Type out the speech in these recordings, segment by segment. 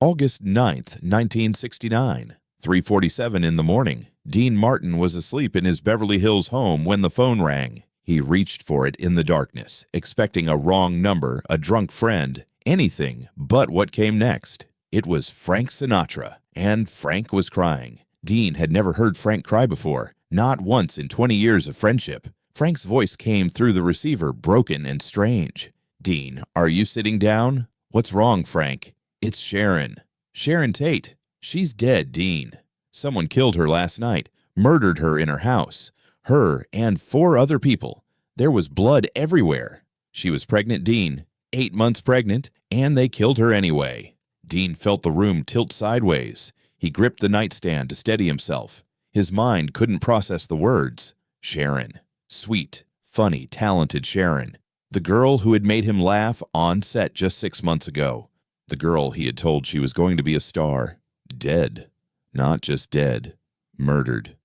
August 9th, 1969, 3:47 in the morning. Dean Martin was asleep in his Beverly Hills home when the phone rang. He reached for it in the darkness, expecting a wrong number, a drunk friend, anything but what came next. It was Frank Sinatra, and Frank was crying. Dean had never heard Frank cry before, not once in 20 years of friendship. Frank's voice came through the receiver, broken and strange. "Dean, are you sitting down?" "What's wrong, Frank?" "It's Sharon. Sharon Tate. She's dead, Dean. Someone killed her last night, murdered her in her house. Her and 4 other people. There was blood everywhere. She was pregnant, Dean. 8 months pregnant, and they killed her anyway." Dean felt the room tilt sideways. He gripped the nightstand to steady himself. His mind couldn't process the words. Sharon. Sweet, funny, talented Sharon. The girl who had made him laugh on set just 6 months ago. The girl he had told she was going to be a star. Dead. Not just dead. Murdered.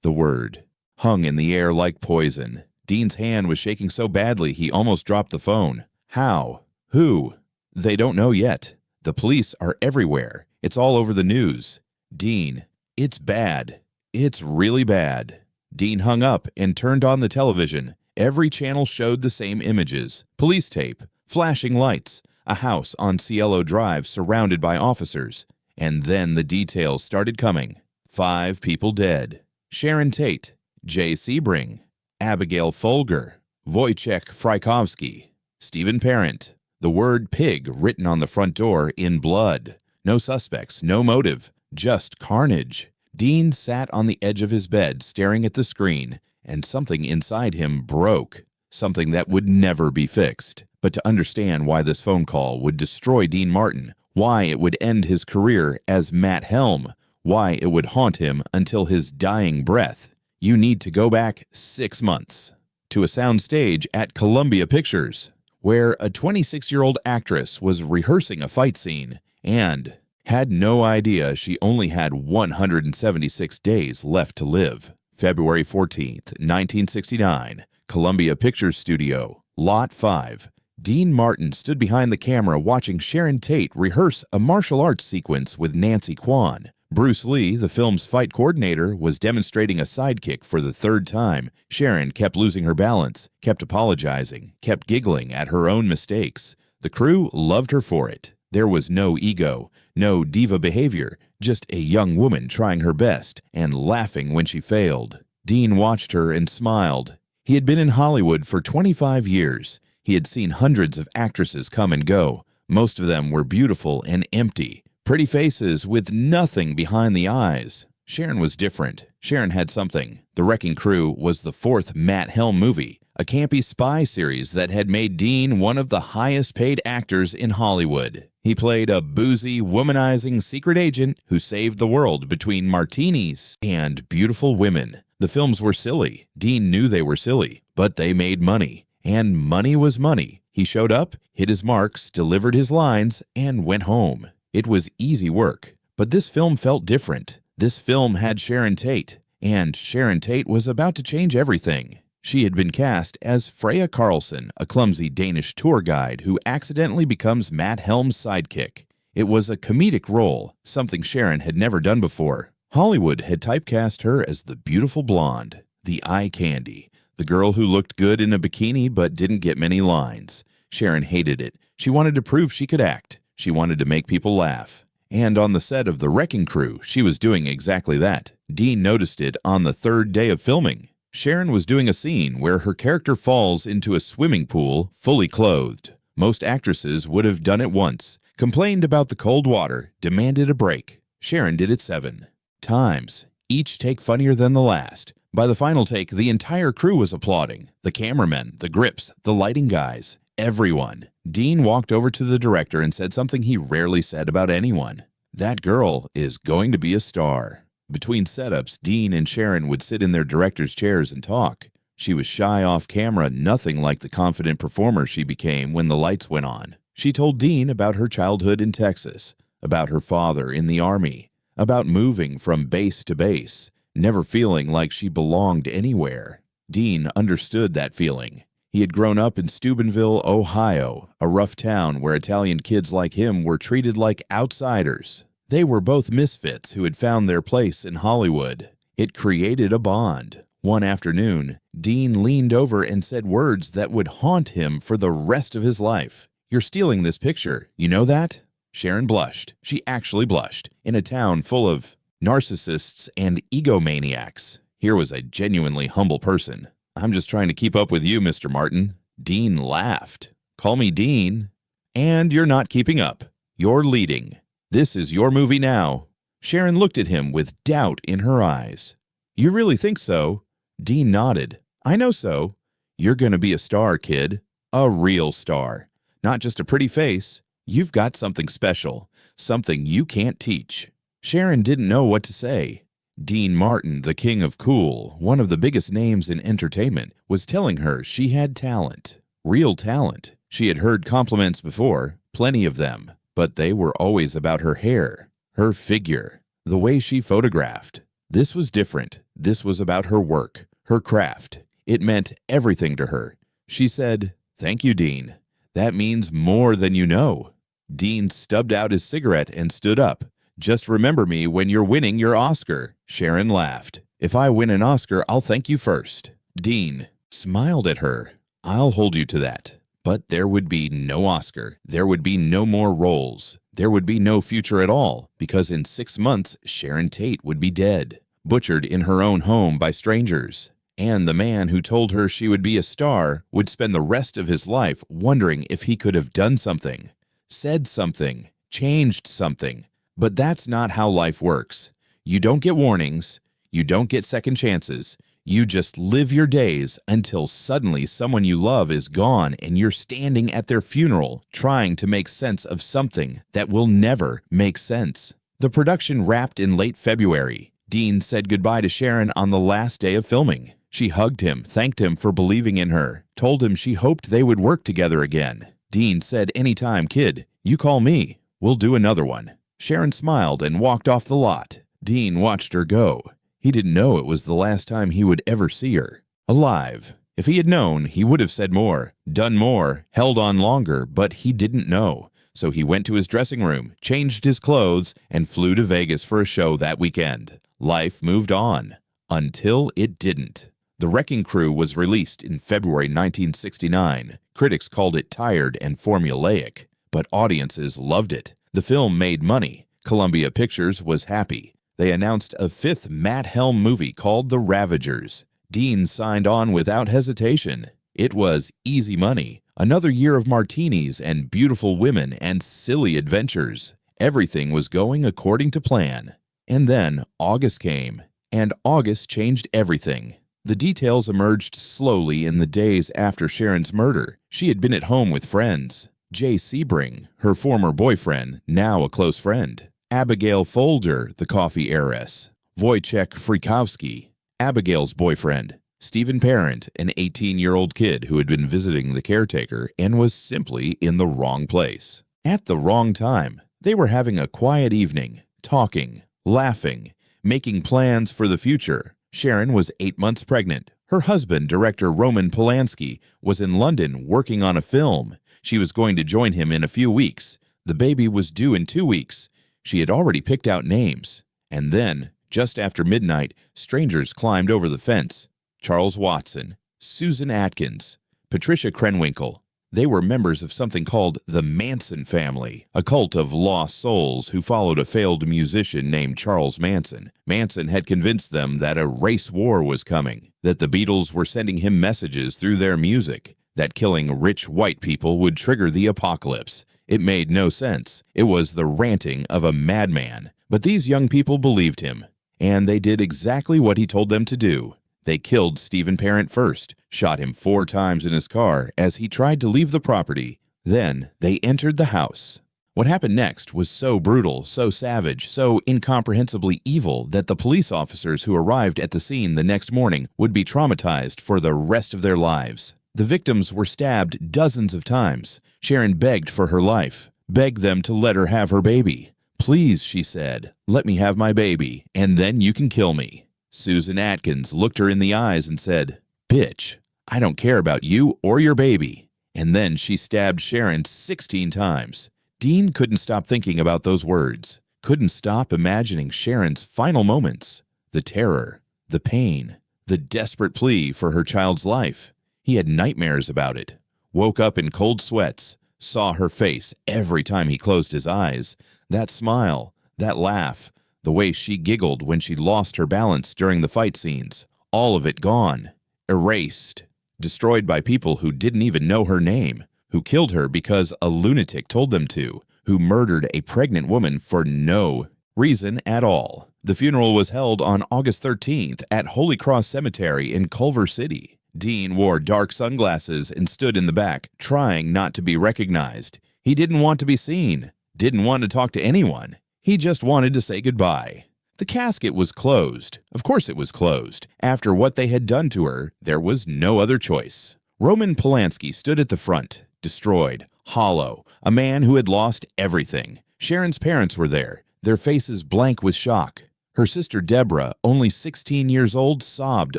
The word hung in the air like poison. Dean's hand was shaking so badly he almost dropped the phone. How? Who? They don't know yet. The police are everywhere. It's all over the news. Dean, it's bad. It's really bad. Dean hung up and turned on the television. Every channel showed the same images. Police tape, flashing lights, a house on Cielo Drive surrounded by officers. And then the details started coming. 5 people dead. Sharon Tate, Jay Sebring, Abigail Folger, Wojciech Frykowski, Stephen Parent. The word pig written on the front door in blood. No suspects, no motive, just carnage. Dean sat on the edge of his bed staring at the screen, and something inside him broke. Something that would never be fixed. But to understand why this phone call would destroy Dean Martin, why it would end his career as Matt Helm, why it would haunt him until his dying breath, you need to go back 6 months to a soundstage at Columbia Pictures, where a 26-year-old actress was rehearsing a fight scene and had no idea she only had 176 days left to live. February 14th, 1969, Columbia Pictures Studio, Lot 5. Dean Martin stood behind the camera watching Sharon Tate rehearse a martial arts sequence with Nancy Kwan. Bruce Lee, the film's fight coordinator, was demonstrating a sidekick for the 3rd time. Sharon kept losing her balance, kept apologizing, kept giggling at her own mistakes. The crew loved her for it. There was no ego, no diva behavior, just a young woman trying her best and laughing when she failed. Dean watched her and smiled. He had been in Hollywood for 25 years. He had seen hundreds of actresses come and go. Most of them were beautiful and empty. Pretty faces with nothing behind the eyes. Sharon was different. Sharon had something. The Wrecking Crew was the 4th Matt Helm movie, a campy spy series that had made Dean one of the highest-paid actors in Hollywood. He played a boozy, womanizing secret agent who saved the world between martinis and beautiful women. The films were silly. Dean knew they were silly, but they made money. And money was money. He showed up, hit his marks, delivered his lines, and went home. It was easy work. But this film felt different. This film had Sharon Tate, and Sharon Tate was about to change everything. She had been cast as Freya Karlsson, a clumsy Danish tour guide who accidentally becomes Matt Helm's sidekick. It was a comedic role, something Sharon had never done before. Hollywood had typecast her as the beautiful blonde, the eye candy, the girl who looked good in a bikini but didn't get many lines. Sharon hated it. She wanted to prove she could act. She wanted to make people laugh. And on the set of The Wrecking Crew, she was doing exactly that. Dean noticed it on the 3rd day of filming. Sharon was doing a scene where her character falls into a swimming pool, fully clothed. Most actresses would have done it once, complained about the cold water, demanded a break. Sharon did it 7 times, each take funnier than the last. By the final take, the entire crew was applauding. The cameramen, the grips, the lighting guys, everyone. Dean walked over to the director and said something he rarely said about anyone. "That girl is going to be a star." Between setups, Dean and Sharon would sit in their director's chairs and talk. She was shy off camera, nothing like the confident performer she became when the lights went on. She told Dean about her childhood in Texas, about her father in the Army, about moving from base to base, never feeling like she belonged anywhere. Dean understood that feeling. He had grown up in Steubenville, Ohio, a rough town where Italian kids like him were treated like outsiders. They were both misfits who had found their place in Hollywood. It created a bond. One afternoon, Dean leaned over and said words that would haunt him for the rest of his life. "You're stealing this picture, you know that?" Sharon blushed. She actually blushed. In a town full of narcissists and egomaniacs, here was a genuinely humble person. "I'm just trying to keep up with you, Mr. Martin." Dean laughed. "Call me Dean. And you're not keeping up. You're leading. This is your movie now." Sharon looked at him with doubt in her eyes. "You really think so?" Dean nodded. "I know so. You're going to be a star, kid. A real star. Not just a pretty face. You've got something special. Something you can't teach." Sharon didn't know what to say. Dean Martin, the king of cool, one of the biggest names in entertainment, was telling her she had talent. Real talent. She had heard compliments before, plenty of them, but they were always about her hair, her figure, the way she photographed. This was different. This was about her work, her craft. It meant everything to her. She said, "Thank you, Dean. That means more than you know." Dean stubbed out his cigarette and stood up. "Just remember me when you're winning your Oscar." Sharon laughed. "If I win an Oscar, I'll thank you first." Dean smiled at her. "I'll hold you to that." But there would be no Oscar. There would be no more roles. There would be no future at all, because in 6 months, Sharon Tate would be dead, butchered in her own home by strangers. And the man who told her she would be a star would spend the rest of his life wondering if he could have done something, said something, changed something. But that's not how life works. You don't get warnings. You don't get second chances. You just live your days until suddenly someone you love is gone and you're standing at their funeral trying to make sense of something that will never make sense. The production wrapped in late February. Dean said goodbye to Sharon on the last day of filming. She hugged him, thanked him for believing in her, told him she hoped they would work together again. Dean said, "Anytime, kid. You call me. We'll do another one." Sharon smiled and walked off the lot. Dean watched her go. He didn't know it was the last time he would ever see her alive. If he had known, he would have said more, done more, held on longer, but he didn't know. So he went to his dressing room, changed his clothes, and flew to Vegas for a show that weekend. Life moved on. Until it didn't. The Wrecking Crew was released in February 1969. Critics called it tired and formulaic, but audiences loved it. The film made money. Columbia Pictures was happy. They announced a 5th Matt Helm movie called The Ravagers. Dean signed on without hesitation. It was easy money. Another year of martinis and beautiful women and silly adventures. Everything was going according to plan. And then August came, and August changed everything. The details emerged slowly in the days after Sharon's murder. She had been at home with friends. Jay Sebring, her former boyfriend, now a close friend. Abigail Folger, the coffee heiress. Wojciech Frykowski, Abigail's boyfriend. Stephen Parent, an 18-year-old kid who had been visiting the caretaker and was simply in the wrong place. At the wrong time. They were having a quiet evening, talking, laughing, making plans for the future. Sharon was 8 months pregnant. Her husband, director Roman Polanski, was in London working on a film. She was going to join him in a few weeks. The baby was due in 2 weeks. She had already picked out names. And then, just after midnight, strangers climbed over the fence. Charles Watson, Susan Atkins, Patricia Krenwinkel. They were members of something called the Manson family, a cult of lost souls who followed a failed musician named Charles Manson. Manson had convinced them that a race war was coming, that the Beatles were sending him messages through their music, that killing rich white people would trigger the apocalypse. It made no sense. It was the ranting of a madman. But these young people believed him, and they did exactly what he told them to do. They killed Stephen Parent first, shot him 4 times in his car as he tried to leave the property. Then they entered the house. What happened next was so brutal, so savage, so incomprehensibly evil that the police officers who arrived at the scene the next morning would be traumatized for the rest of their lives. The victims were stabbed dozens of times. Sharon begged for her life, begged them to let her have her baby. "Please," she said, "let me have my baby, and then you can kill me." Susan Atkins looked her in the eyes and said, "Bitch, I don't care about you or your baby. And then she stabbed Sharon 16 times. Dean couldn't stop thinking about those words, couldn't stop imagining Sharon's final moments, the terror, the pain, the desperate plea for her child's life. He had nightmares about it, woke up in cold sweats, saw her face every time he closed his eyes, that smile, that laugh, the way she giggled when she lost her balance during the fight scenes, all of it gone, erased, destroyed by people who didn't even know her name, who killed her because a lunatic told them to, who murdered a pregnant woman for no reason at all. The funeral was held on August 13th at Holy Cross Cemetery in Culver City. Dean wore dark sunglasses and stood in the back, trying not to be recognized. He didn't want to be seen, didn't want to talk to anyone. He just wanted to say goodbye. The casket was closed. Of course it was closed. After what they had done to her, there was no other choice. Roman Polanski stood at the front, destroyed, hollow, a man who had lost everything. Sharon's parents were there, their faces blank with shock. Her sister Deborah, only 16 years old, sobbed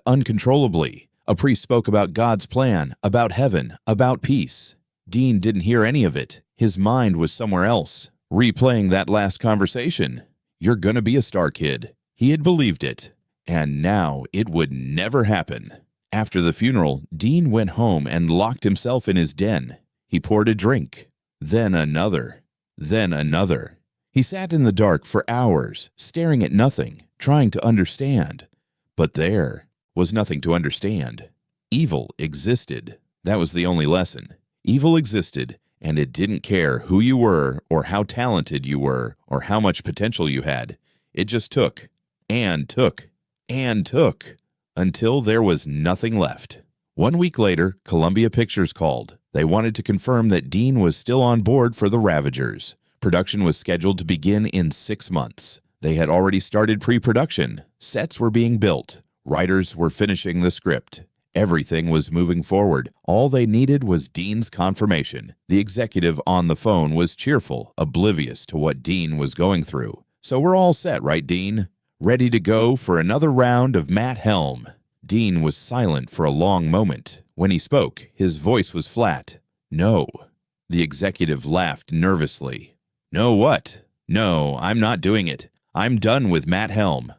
uncontrollably. A priest spoke about God's plan, about heaven, about peace. Dean didn't hear any of it. His mind was somewhere else, replaying that last conversation. You're gonna be a star, kid. He had believed it. And now it would never happen. After the funeral, Dean went home and locked himself in his den. He poured a drink, then another, then another. He sat in the dark for hours, staring at nothing, trying to understand. But there was nothing to understand. Evil existed. That was the only lesson. Evil existed, and it didn't care who you were or how talented you were or how much potential you had. It just took, and took, and took, until there was nothing left. 1 week later, Columbia Pictures called. They wanted to confirm that Dean was still on board for The Ravagers. Production was scheduled to begin in 6 months. They had already started pre-production. Sets were being built. Writers were finishing the script. Everything was moving forward. All they needed was Dean's confirmation. The executive on the phone was cheerful, oblivious to what Dean was going through. So we're all set, right, Dean? Ready to go for another round of Matt Helm. Dean was silent for a long moment. When he spoke, his voice was flat. No. The executive laughed nervously. No what? No, I'm not doing it. I'm done with Matt Helm.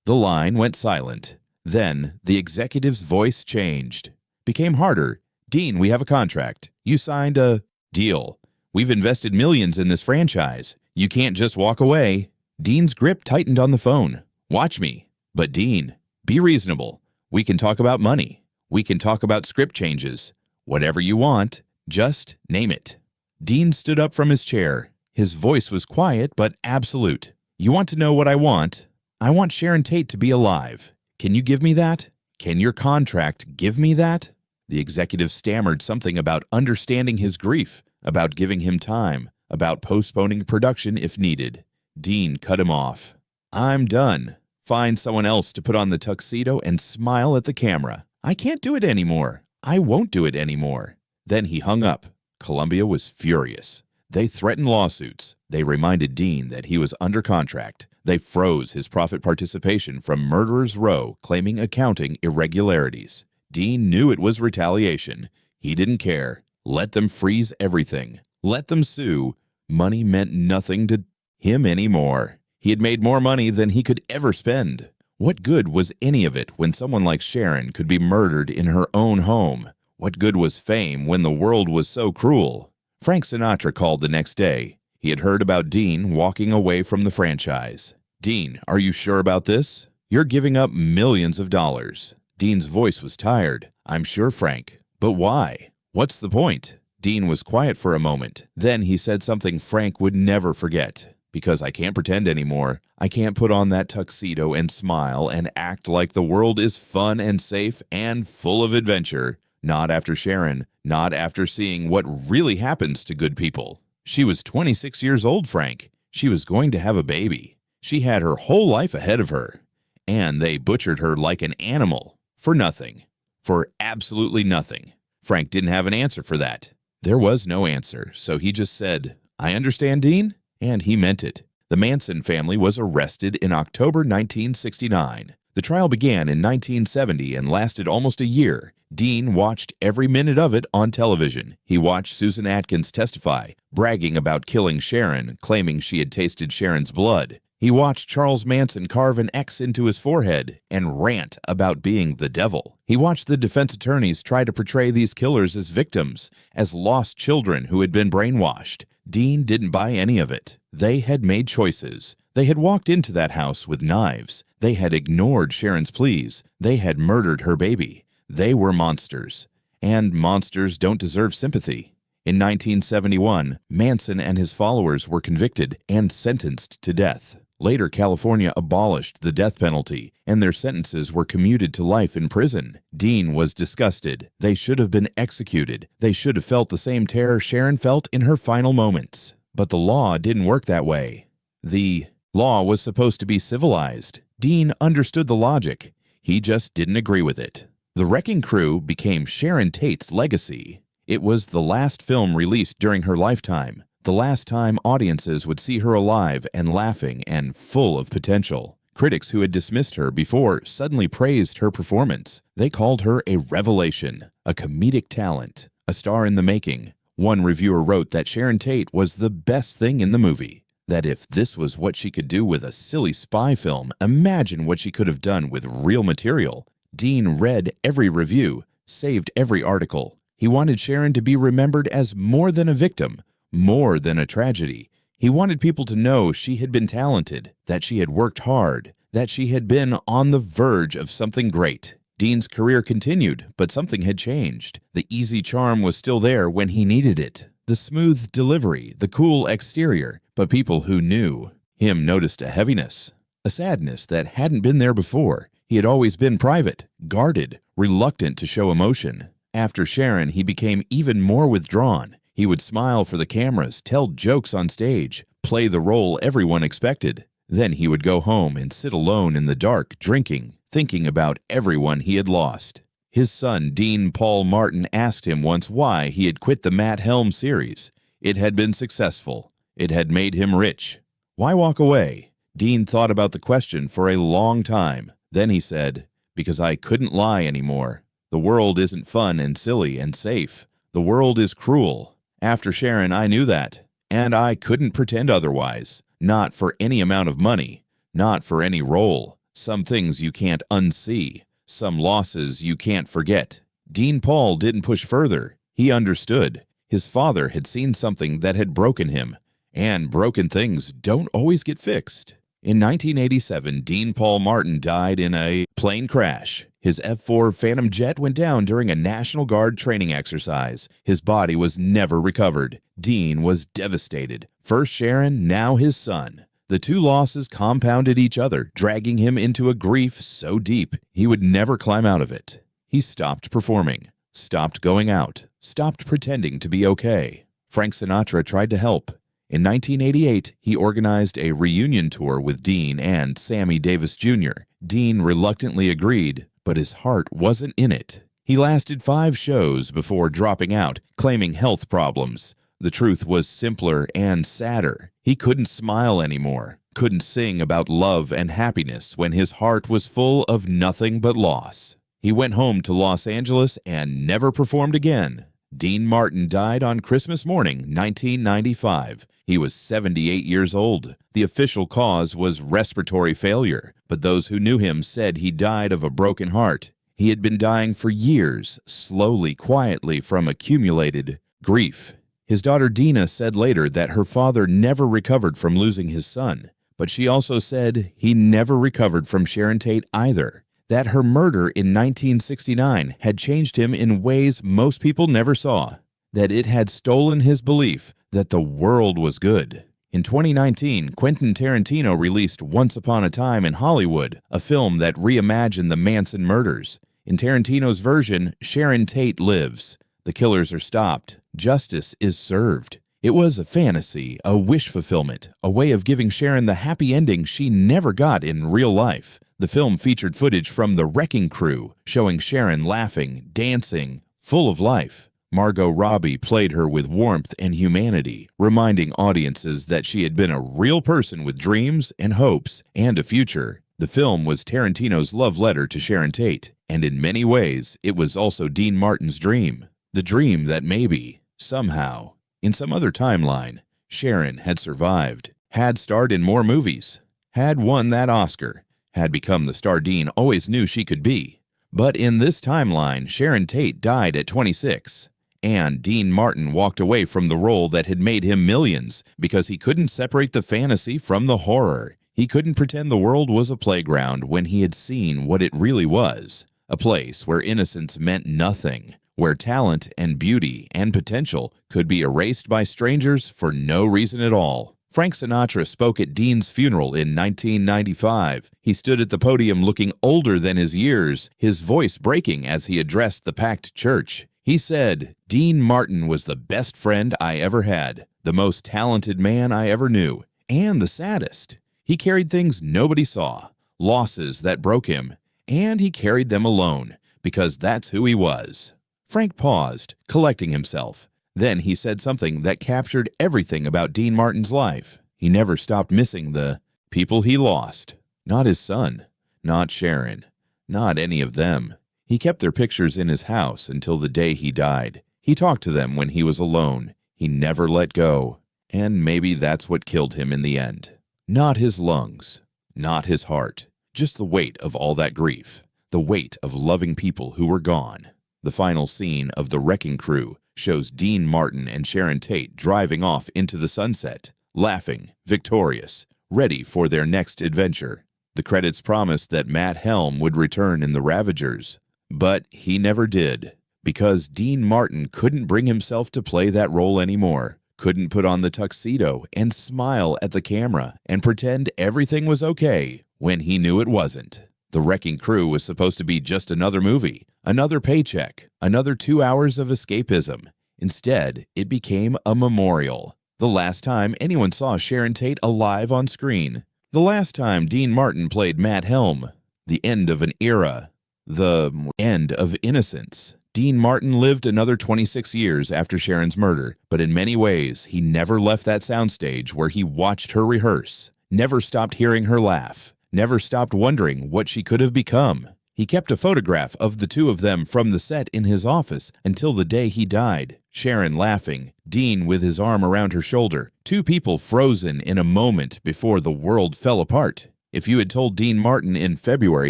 The line went silent. Then the executive's voice changed. Became harder. Dean, we have a contract. You signed a deal. We've invested millions in this franchise. You can't just walk away. Dean's grip tightened on the phone. Watch me. But Dean, be reasonable. We can talk about money. We can talk about script changes. Whatever you want, just name it. Dean stood up from his chair. His voice was quiet but absolute. You want to know what I want? I want Sharon Tate to be alive. Can you give me that? Can your contract give me that? The executive stammered something about understanding his grief, about giving him time, about postponing production if needed. Dean cut him off. I'm done. Find someone else to put on the tuxedo and smile at the camera. I can't do it anymore. I won't do it anymore. Then he hung up. Columbia was furious. They threatened lawsuits. They reminded Dean that he was under contract. They froze his profit participation from Murderers Row, claiming accounting irregularities. Dean knew it was retaliation. He didn't care. Let them freeze everything. Let them sue. Money meant nothing to him anymore. He had made more money than he could ever spend. What good was any of it when someone like Sharon could be murdered in her own home? What good was fame when the world was so cruel? Frank Sinatra called the next day. He had heard about Dean walking away from the franchise. Dean, are you sure about this? You're giving up millions of dollars. Dean's voice was tired. I'm sure, Frank. But why? What's the point? Dean was quiet for a moment. Then he said something Frank would never forget. Because I can't pretend anymore. I can't put on that tuxedo and smile and act like the world is fun and safe and full of adventure. Not after Sharon. Not after seeing what really happens to good people. She was 26 years old, Frank. She was going to have a baby. She had her whole life ahead of her. And they butchered her like an animal. For nothing. For absolutely nothing. Frank didn't have an answer for that. There was no answer, so he just said, I understand, Dean. And he meant it. The Manson family was arrested in October 1969. The trial began in 1970 and lasted almost a year. Dean watched every minute of it on television. He watched Susan Atkins testify, bragging about killing Sharon, claiming she had tasted Sharon's blood. He watched Charles Manson carve an X into his forehead and rant about being the devil. He watched the defense attorneys try to portray these killers as victims, as lost children who had been brainwashed. Dean didn't buy any of it. They had made choices. They had walked into that house with knives. They had ignored Sharon's pleas. They had murdered her baby. They were monsters. And monsters don't deserve sympathy. In 1971, Manson and his followers were convicted and sentenced to death. Later, California abolished the death penalty, and their sentences were commuted to life in prison. Dean was disgusted. They should have been executed. They should have felt the same terror Sharon felt in her final moments. But the law didn't work that way. The law was supposed to be civilized. Dean understood the logic. He just didn't agree with it. The Wrecking Crew became Sharon Tate's legacy. It was the last film released during her lifetime. The last time audiences would see her alive and laughing and full of potential. Critics who had dismissed her before suddenly praised her performance. They called her a revelation, a comedic talent, a star in the making. One reviewer wrote that Sharon Tate was the best thing in the movie. That if this was what she could do with a silly spy film, imagine what she could have done with real material. Dean read every review, saved every article. He wanted Sharon to be remembered as more than a victim, more than a tragedy. He wanted people to know she had been talented, that she had worked hard, that she had been on the verge of something great. Dean's career continued, but something had changed. The easy charm was still there when he needed it. The smooth delivery, the cool exterior, but people who knew him noticed a heaviness, a sadness that hadn't been there before. He had always been private, guarded, reluctant to show emotion. After Sharon, he became even more withdrawn. He would smile for the cameras, tell jokes on stage, play the role everyone expected. Then he would go home and sit alone in the dark, drinking, thinking about everyone he had lost. His son, Dean Paul Martin, asked him once why he had quit the Matt Helm series. It had been successful. It had made him rich. Why walk away? Dean thought about the question for a long time. Then he said, "Because I couldn't lie anymore. The world isn't fun and silly and safe. The world is cruel." After Sharon, I knew that, and I couldn't pretend otherwise. Not for any amount of money, not for any role. Some things you can't unsee, some losses you can't forget. Dean Paul didn't push further. He understood. His father had seen something that had broken him, and broken things don't always get fixed. In 1987, Dean Paul Martin died in a plane crash. His F-4 Phantom jet went down during a National Guard training exercise. His body was never recovered. Dean was devastated. First Sharon, now his son. The two losses compounded each other, dragging him into a grief so deep he would never climb out of it. He stopped performing, stopped going out, stopped pretending to be okay. Frank Sinatra tried to help. In 1988, he organized a reunion tour with Dean and Sammy Davis Jr. Dean reluctantly agreed, but his heart wasn't in it. He lasted 5 shows before dropping out, claiming health problems. The truth was simpler and sadder. He couldn't smile anymore, couldn't sing about love and happiness when his heart was full of nothing but loss. He went home to Los Angeles and never performed again. Dean Martin died on Christmas morning, 1995. He was 78 years old. The official cause was respiratory failure, but those who knew him said he died of a broken heart. He had been dying for years, slowly, quietly, from accumulated grief. His daughter Dina said later that her father never recovered from losing his son, but she also said he never recovered from Sharon Tate either. That her murder in 1969 had changed him in ways most people never saw, that it had stolen his belief that the world was good. In 2019, Quentin Tarantino released Once Upon a Time in Hollywood, a film that reimagined the Manson murders. In Tarantino's version, Sharon Tate lives. The killers are stopped. Justice is served. It was a fantasy, a wish fulfillment, a way of giving Sharon the happy ending she never got in real life. The film featured footage from the Wrecking Crew, showing Sharon laughing, dancing, full of life. Margot Robbie played her with warmth and humanity, reminding audiences that she had been a real person with dreams and hopes and a future. The film was Tarantino's love letter to Sharon Tate, and in many ways, it was also Dean Martin's dream. The dream that maybe, somehow, in some other timeline, Sharon had survived, had starred in more movies, had won that Oscar, had become the star Dean always knew she could be. But in this timeline, Sharon Tate died at 26, and Dean Martin walked away from the role that had made him millions because he couldn't separate the fantasy from the horror. He couldn't pretend the world was a playground when he had seen what it really was, a place where innocence meant nothing, where talent and beauty and potential could be erased by strangers for no reason at all. Frank Sinatra spoke at Dean's funeral in 1995. He stood at the podium looking older than his years, his voice breaking as he addressed the packed church. He said, "Dean Martin was the best friend I ever had, the most talented man I ever knew, and the saddest. He carried things nobody saw, losses that broke him, and he carried them alone, because that's who he was." Frank paused, collecting himself. Then he said something that captured everything about Dean Martin's life. He never stopped missing the people he lost. Not his son, not Sharon, not any of them. He kept their pictures in his house until the day he died. He talked to them when he was alone. He never let go. And maybe that's what killed him in the end. Not his lungs, not his heart, just the weight of all that grief, the weight of loving people who were gone. The final scene of The Wrecking Crew shows Dean Martin and Sharon Tate driving off into the sunset, laughing, victorious, ready for their next adventure. The credits promised that Matt Helm would return in The Ravagers, but he never did, because Dean Martin couldn't bring himself to play that role anymore, couldn't put on the tuxedo and smile at the camera and pretend everything was okay when he knew it wasn't. The Wrecking Crew was supposed to be just another movie, another paycheck, another 2 hours of escapism. Instead, it became a memorial. The last time anyone saw Sharon Tate alive on screen. The last time Dean Martin played Matt Helm. The end of an era. The end of innocence. Dean Martin lived another 26 years after Sharon's murder, but in many ways, he never left that soundstage where he watched her rehearse, never stopped hearing her laugh, never stopped wondering what she could have become. He kept a photograph of the two of them from the set in his office until the day he died. Sharon laughing, Dean with his arm around her shoulder, two people frozen in a moment before the world fell apart. If you had told Dean Martin in February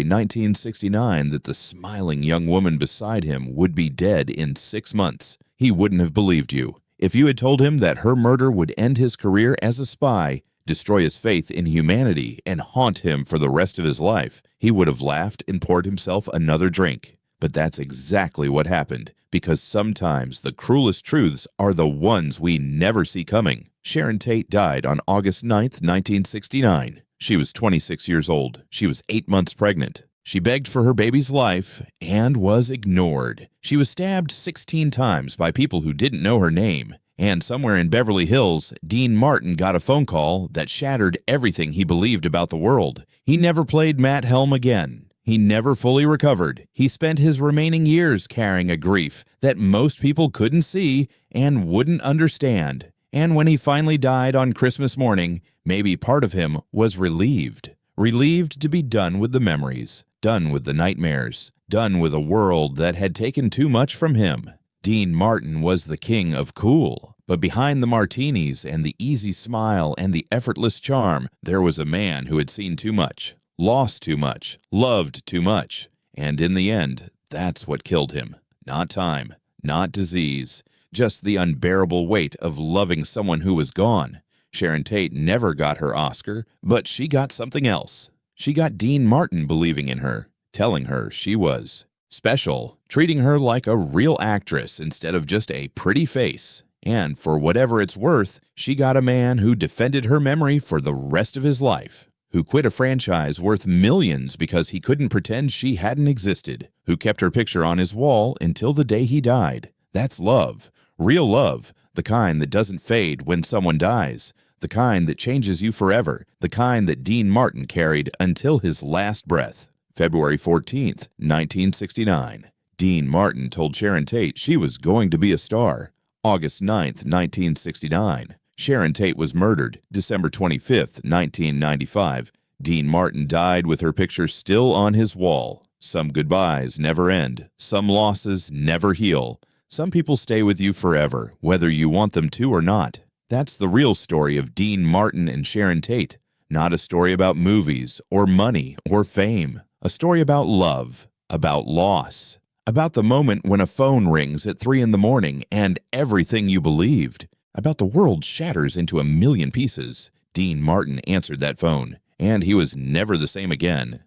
1969 that the smiling young woman beside him would be dead in 6 months, he wouldn't have believed you. If you had told him that her murder would end his career as a spy, destroy his faith in humanity, and haunt him for the rest of his life, he would have laughed and poured himself another drink. But that's exactly what happened, because sometimes the cruelest truths are the ones we never see coming. Sharon Tate died on August 9th, 1969. She was 26 years old. She was 8 months pregnant. She begged for her baby's life and was ignored. She was stabbed 16 times by people who didn't know her name. And somewhere in Beverly Hills, Dean Martin got a phone call that shattered everything he believed about the world. He never played Matt Helm again. He never fully recovered. He spent his remaining years carrying a grief that most people couldn't see and wouldn't understand. And when he finally died on Christmas morning, maybe part of him was relieved. Relieved to be done with the memories, done with the nightmares, done with a world that had taken too much from him. Dean Martin was the king of cool, but behind the martinis and the easy smile and the effortless charm, there was a man who had seen too much, lost too much, loved too much, and in the end, that's what killed him. Not time, not disease, just the unbearable weight of loving someone who was gone. Sharon Tate never got her Oscar, but she got something else. She got Dean Martin believing in her, telling her she was special, treating her like a real actress instead of just a pretty face. And for whatever it's worth, she got a man who defended her memory for the rest of his life, who quit a franchise worth millions because he couldn't pretend she hadn't existed, who kept her picture on his wall until the day he died. That's love, real love, the kind that doesn't fade when someone dies, the kind that changes you forever, the kind that Dean Martin carried until his last breath. February 14th, 1969. Dean Martin told Sharon Tate she was going to be a star. August 9th, 1969. Sharon Tate was murdered. December 25th, 1995. Dean Martin died with her picture still on his wall. Some goodbyes never end. Some losses never heal. Some people stay with you forever, whether you want them to or not. That's the real story of Dean Martin and Sharon Tate. Not a story about movies or money or fame. A story about love, about loss, about the moment when a phone rings at 3 in the morning and everything you believed, about the world shatters into a million pieces. Dean Martin answered that phone, and he was never the same again.